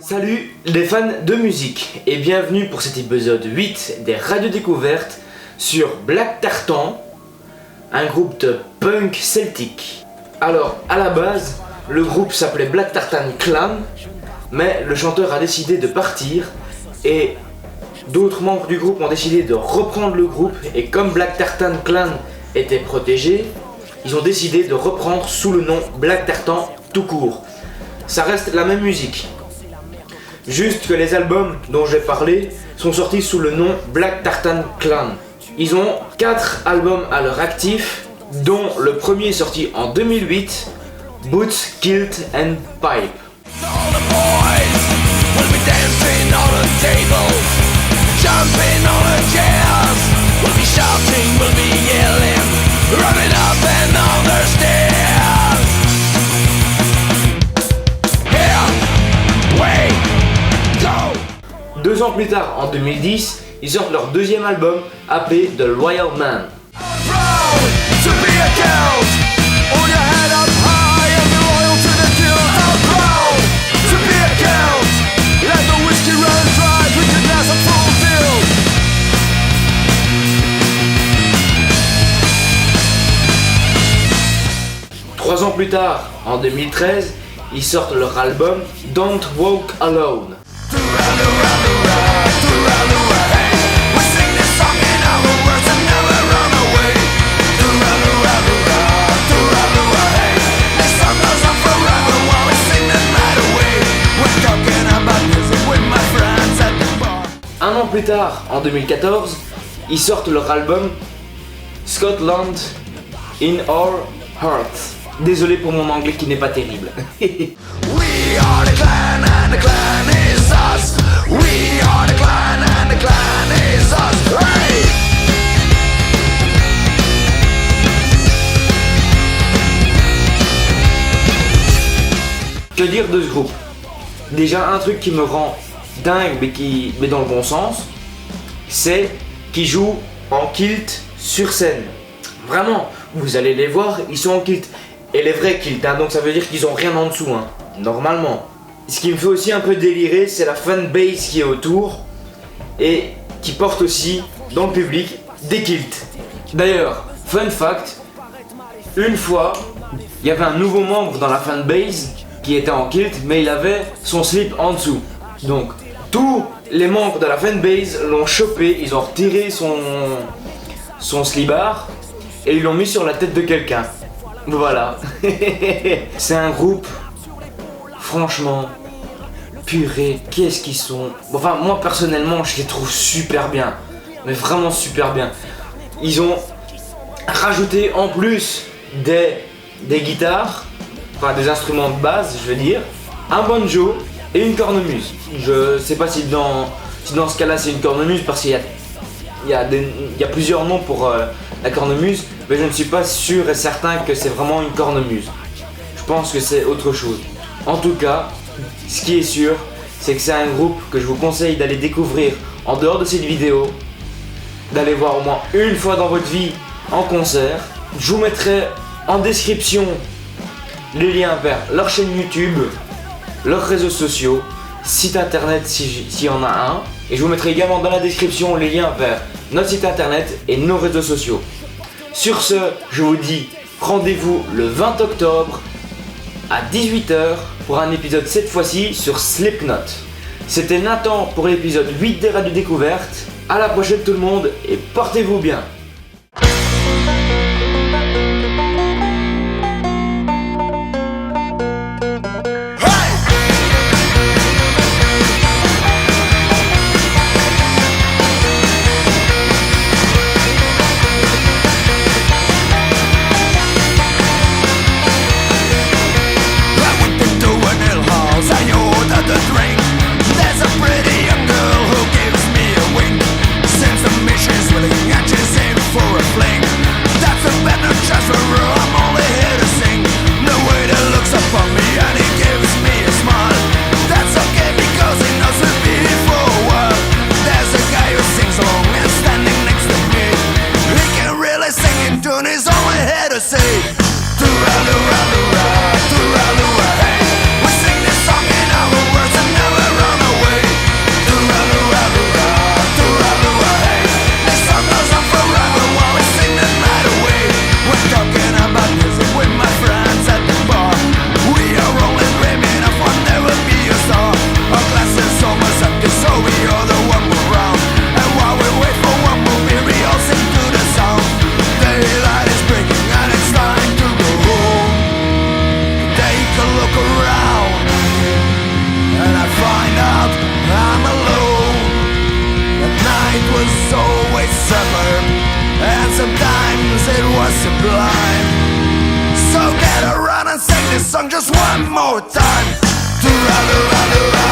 Salut les fans de musique et bienvenue pour cet épisode 8 des radios découvertes sur Black Tartan, un groupe de punk celtique. Alors à la base, le groupe s'appelait Black Tartan Clan, mais le chanteur a décidé de partir et d'autres membres du groupe ont décidé de reprendre le groupe, et comme Black Tartan Clan était protégé, ils ont décidé de reprendre sous le nom Black Tartan tout court. Ça reste la même musique. Juste que les albums dont j'ai parlé sont sortis sous le nom Black Tartan Clan. Ils ont 4 albums à leur actif, dont le premier est sorti en 2008, Boots, Kilt and Pipe. Deux ans plus tard, en 2010, ils sortent leur deuxième album appelé The Loyal Man. Trois ans plus tard, en 2013, ils sortent leur album Don't Walk Alone. Un an plus tard, en 2014, ils sortent leur album Scotland in Our Hearts. Désolé pour mon anglais qui n'est pas terrible. Que dire de ce groupe? Déjà un truc qui me rend dingue mais dans le bon sens, c'est qu'ils jouent en kilt sur scène. Vraiment, vous allez les voir, ils sont en kilt. Et les vrais kilts, hein, donc ça veut dire qu'ils ont rien en dessous, hein, normalement. Ce qui me fait aussi un peu délirer, c'est la fanbase qui est autour et qui porte aussi dans le public des kilts. D'ailleurs, fun fact, une fois, il y avait un nouveau membre dans la fanbase qui était en kilt, mais il avait son slip en dessous. Donc, tous les membres de la fanbase l'ont chopé, ils ont retiré son slibard et ils l'ont mis sur la tête de quelqu'un. Voilà. C'est un groupe, franchement, purée, qu'est-ce qu'ils sont. Enfin, moi personnellement, je les trouve super bien. Mais vraiment super bien. Ils ont rajouté en plus des guitares, enfin des instruments de base, je veux dire, un banjo et une cornemuse. Je sais pas si dans ce cas-là c'est une cornemuse parce qu'il y a plusieurs noms pour la cornemuse, mais je ne suis pas sûr et certain que c'est vraiment une cornemuse. Je pense que c'est autre chose. En tout cas, ce qui est sûr, c'est que c'est un groupe que je vous conseille d'aller découvrir en dehors de cette vidéo, d'aller voir au moins une fois dans votre vie en concert. Je vous mettrai en description les liens vers leur chaîne YouTube, leurs réseaux sociaux, site internet s'il y en a un, et je vous mettrai également dans la description les liens vers notre site internet et nos réseaux sociaux. Sur ce, je vous dis rendez-vous le 20 octobre à 18 h pour un épisode cette fois-ci sur Slipknot. C'était Nathan pour l'épisode 8 des radios découvertes. À la prochaine tout le monde et portez-vous bien. Hey, we sing this song in our words and never run. blind. So get around and sing this song just one more time. To run, run, run.